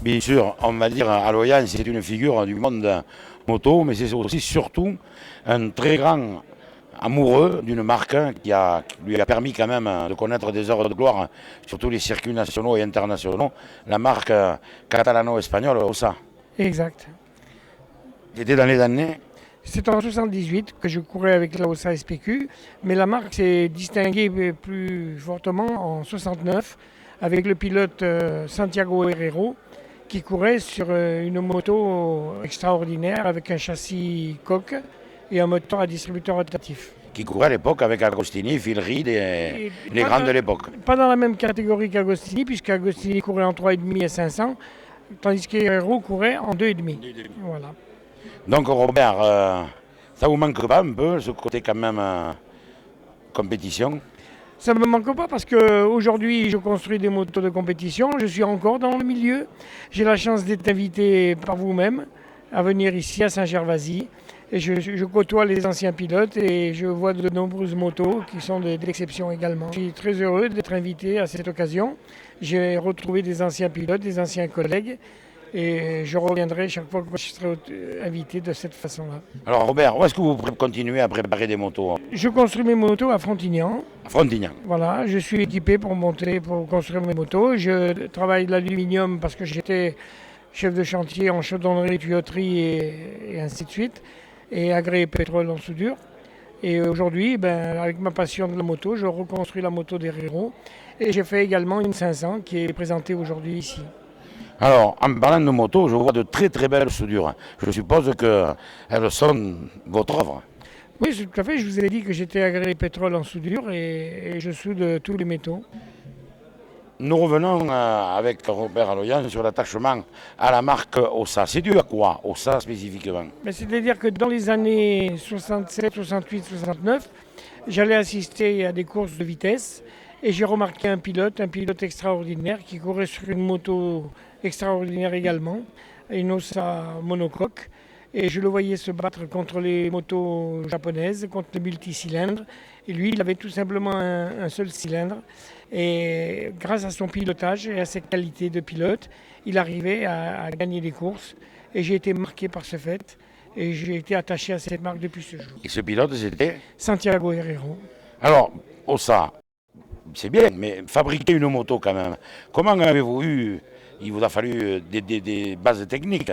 Bien sûr, on va dire Aloyan, c'est une figure du monde moto, mais c'est aussi surtout un très grand amoureux d'une marque qui lui a permis quand même de connaître des heures de gloire sur tous les circuits nationaux et internationaux, la marque catalano-espagnole OSA. Exact. C'était dans les années. C'est en 78 que je courais avec la OSA SPQ, mais la marque s'est distinguée plus fortement en 69 avec le pilote Santiago Herrero qui courait sur une moto extraordinaire avec un châssis coque et un moteur à distributeur rotatif. Qui courait à l'époque avec Agostini, Phil Reed et les grands de l'époque. Pas dans la même catégorie qu'Agostini, puisqu'Agostini courait en 3,5 et 500, tandis qu'Herrero courait en 2,5. Voilà. Donc Robert, ça vous manque pas un peu ce côté quand même compétition? Ça ne me manque pas parce qu'aujourd'hui je construis des motos de compétition, je suis encore dans le milieu. J'ai la chance d'être invité par vous-même à venir ici à Saint-Gervasy. Et je côtoie les anciens pilotes et je vois de nombreuses motos qui sont d'exception également. Je suis très heureux d'être invité à cette occasion. J'ai retrouvé des anciens pilotes, des anciens collègues et je reviendrai chaque fois que je serai invité de cette façon-là. Alors Robert, où est-ce que vous continuez à préparer des motos? Je construis mes motos à Frontignan. À Frontignan. Voilà, je suis équipé pour construire mes motos. Je travaille l'aluminium parce que j'étais chef de chantier en chaudronnerie, tuyauterie et ainsi de suite. Et agréé pétrole en soudure. Et aujourd'hui, avec ma passion de la moto, je reconstruis la moto d'Herrero. Et j'ai fait également une 500 qui est présentée aujourd'hui ici. Alors, en parlant de moto, je vois de très très belles soudures. Je suppose qu'elles sont votre œuvre. Oui, tout à fait. Je vous ai dit que j'étais agréé pétrole en soudure et je soude tous les métaux. Nous revenons avec Robert Aloyan sur l'attachement à la marque OSA. C'est dû à quoi, OSA spécifiquement? C'est-à-dire que dans les années 67, 68, 69, j'allais assister à des courses de vitesse et j'ai remarqué un pilote extraordinaire qui courait sur une moto extraordinaire également, une OSA monocoque. Et je le voyais se battre contre les motos japonaises, contre les multicylindres. Et lui, il avait tout simplement un seul cylindre. Et grâce à son pilotage et à ses qualités de pilote, il arrivait à gagner des courses. Et j'ai été marqué par ce fait. Et j'ai été attaché à cette marque depuis ce jour. Et ce pilote, c'était Santiago Herrero. Alors, OSA, c'est bien, mais fabriquer une moto quand même. Comment avez-vous eu? Il vous a fallu des bases techniques.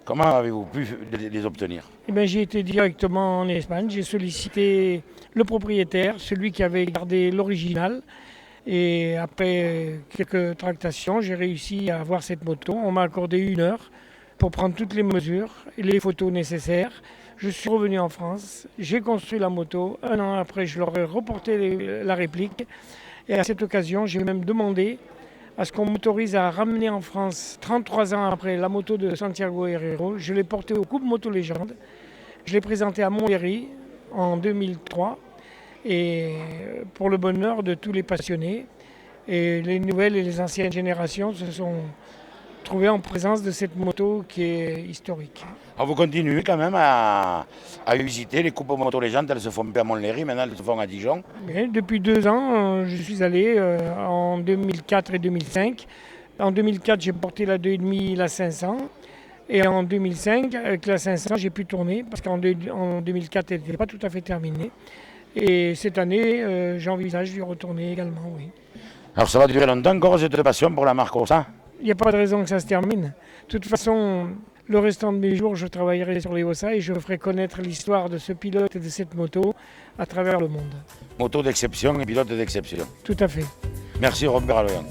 Comment avez-vous pu les obtenir? J'ai été directement en Espagne. J'ai sollicité le propriétaire, celui qui avait gardé l'original. Et après quelques tractations, j'ai réussi à avoir cette moto. On m'a accordé 1 heure pour prendre toutes les mesures et les photos nécessaires. Je suis revenu en France, j'ai construit la moto. 1 an après, je leur ai reporté la réplique. Et à cette occasion, j'ai même demandé à ce qu'on m'autorise à ramener en France, 33 ans après, la moto de Santiago Herrero. Je l'ai portée au Coupe Moto Légende. Je l'ai présentée à Montlhéry en 2003. Et pour le bonheur de tous les passionnés. Et les nouvelles et les anciennes générations se sont trouvées en présence de cette moto qui est historique. Alors vous continuez quand même à visiter les coupes moto légendes, elles se font plus à Montlhéry, maintenant elles se font à Dijon. Mais depuis 2 ans, je suis allé en 2004 et 2005. En 2004, j'ai porté la 2,5, la 500. Et en 2005, avec la 500, j'ai pu tourner parce qu'en 2004, elle n'était pas tout à fait terminée. Et cette année, j'envisage d'y retourner également, oui. Alors ça va durer longtemps encore cette passion pour la marque OSA? Il n'y a pas de raison que ça se termine. De toute façon, le restant de mes jours, je travaillerai sur les OSA et je ferai connaître l'histoire de ce pilote et de cette moto à travers le monde. Moto d'exception et pilote d'exception. Tout à fait. Merci Robert Aloyan.